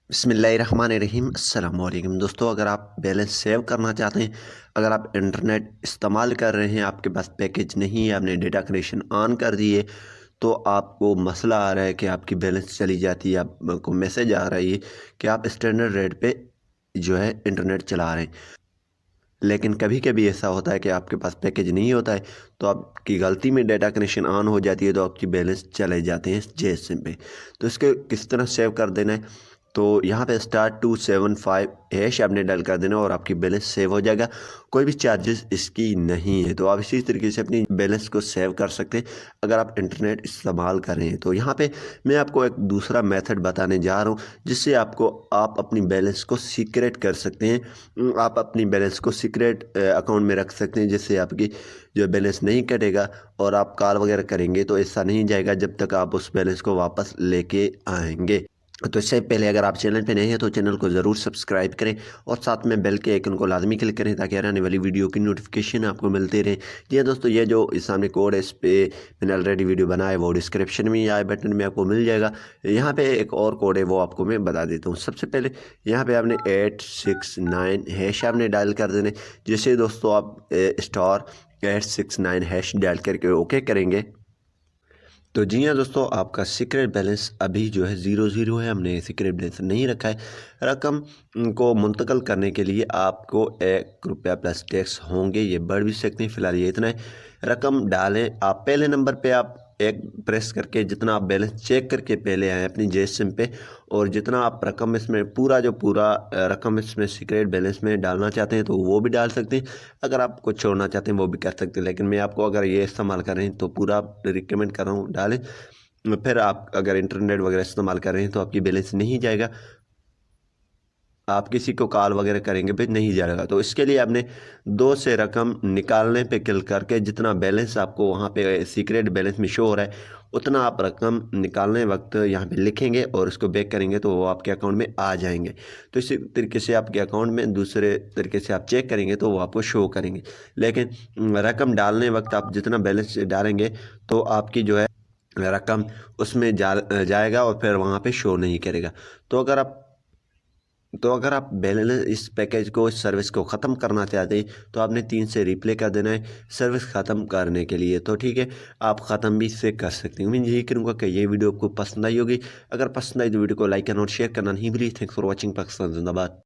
बिस्मिल्लाहिर्रहमानिर्रहीम अस्सलाम वालेकुम दोस्तों, अगर आप बैलेंस सेव करना चाहते हैं, अगर आप इंटरनेट इस्तेमाल कर रहे हैं, आपके पास पैकेज नहीं है, आपने डेटा कनेक्शन ऑन कर दिए, तो आपको मसला आ रहा है कि आपकी बैलेंस चली जाती है, आपको मैसेज आ रही है कि आप स्टैंडर्ड रेट पे जो है इंटरनेट चला रहे हैं। लेकिन कभी कभी ऐसा होता है कि आपके पास पैकेज नहीं होता है, तो आपकी गलती में डेटा कनेक्शन ऑन हो जाती है, तो आपकी बैलेंस चले जाते हैं जियो सिम पे। तो इसके किस तरह सेव कर देना है, तो यहाँ पे *275# आपने डायल कर देना और आपकी बैलेंस सेव हो जाएगा। कोई भी चार्जेस इसकी नहीं है, तो आप इसी तरीके से अपनी बैलेंस को सेव कर सकते हैं अगर आप इंटरनेट इस्तेमाल कर रहे हैं। तो यहाँ पे मैं आपको एक दूसरा मेथड बताने जा रहा हूँ, जिससे आप अपनी बैलेंस को सीक्रेट कर सकते हैं। आप अपनी बैलेंस को सीक्रेट अकाउंट में रख सकते हैं, जिससे आपकी जो बैलेंस नहीं कटेगा और आप कॉल वगैरह करेंगे तो ऐसा नहीं जाएगा जब तक आप उस बैलेंस को वापस लेके आएंगे। तो इससे पहले अगर आप चैनल पे नए हैं तो चैनल को ज़रूर सब्सक्राइब करें और साथ में बेल के आइकन को लाजमी क्लिक करें, ताकि आने वाली वीडियो की नोटिफिकेशन आपको मिलते रहे। जी हाँ दोस्तों, ये जो इस सामने कोड है, इस पर मैंने ऑलरेडी वीडियो बनाया है, वो डिस्क्रिप्शन में या आई बटन में आपको मिल जाएगा। यहाँ पे एक और कोड है, वो आपको मैं बता देता हूँ। सबसे पहले यहाँ पे आपने 869# आपने डायल कर देने। जैसे दोस्तों आप *869# डायल करके ओके करेंगे, तो जी हाँ दोस्तों, आपका सीक्रेट बैलेंस अभी जो है 00 है। हमने सीक्रेट बैलेंस नहीं रखा है। रकम को मुंतकिल करने के लिए आपको ₹1 प्लस टैक्स होंगे, ये बढ़ भी सकते हैं। फ़िलहाल ये इतना है। रकम डालें, आप पहले नंबर पे आप एक प्रेस करके जितना आप बैलेंस चेक करके पहले आएँ अपनी जेस सिम पे, और जितना आप रकम इसमें पूरा रकम इसमें सीक्रेट बैलेंस में डालना चाहते हैं तो वो भी डाल सकते हैं। अगर आप कुछ छोड़ना चाहते हैं वो भी कर सकते हैं, लेकिन मैं आपको अगर ये इस्तेमाल कर रहे हैं तो पूरा रिकमेंड कर रहा हूँ डालें। फिर आप अगर इंटरनेट वगैरह इस्तेमाल कर रहे हैं तो आपकी बैलेंस नहीं जाएगा, आप किसी को कॉल वगैरह करेंगे पे नहीं जाएगा। तो इसके लिए आपने दो से रकम निकालने पे क्लिक करके जितना बैलेंस आपको वहाँ पे सीक्रेट बैलेंस में शो हो रहा है, उतना आप रकम निकालने वक्त यहाँ पे लिखेंगे और उसको बैक करेंगे तो वो आपके अकाउंट में आ जाएंगे। तो इसी तरीके से आपके अकाउंट में दूसरे तरीके से आप चेक करेंगे तो वो आपको शो करेंगे। लेकिन रकम डालने वक्त आप जितना बैलेंस डालेंगे तो आपकी जो है रकम उसमें जाएगा और फिर वहाँ पे शो नहीं करेगा। तो अगर आप बैलेंस इस पैकेज को, इस सर्विस को ख़त्म करना चाहते हैं, तो आपने 3 से रिप्ले कर देना है सर्विस ख़त्म करने के लिए। तो ठीक है, आप ख़त्म भी इससे कर सकते हैं। मैं यही करूँगा कि ये वीडियो आपको पसंद आई होगी। अगर पसंद आई तो वीडियो को लाइक करना और शेयर करना नहीं भूलिए। Thanks for watching. पाकिस्तान जिंदाबाद।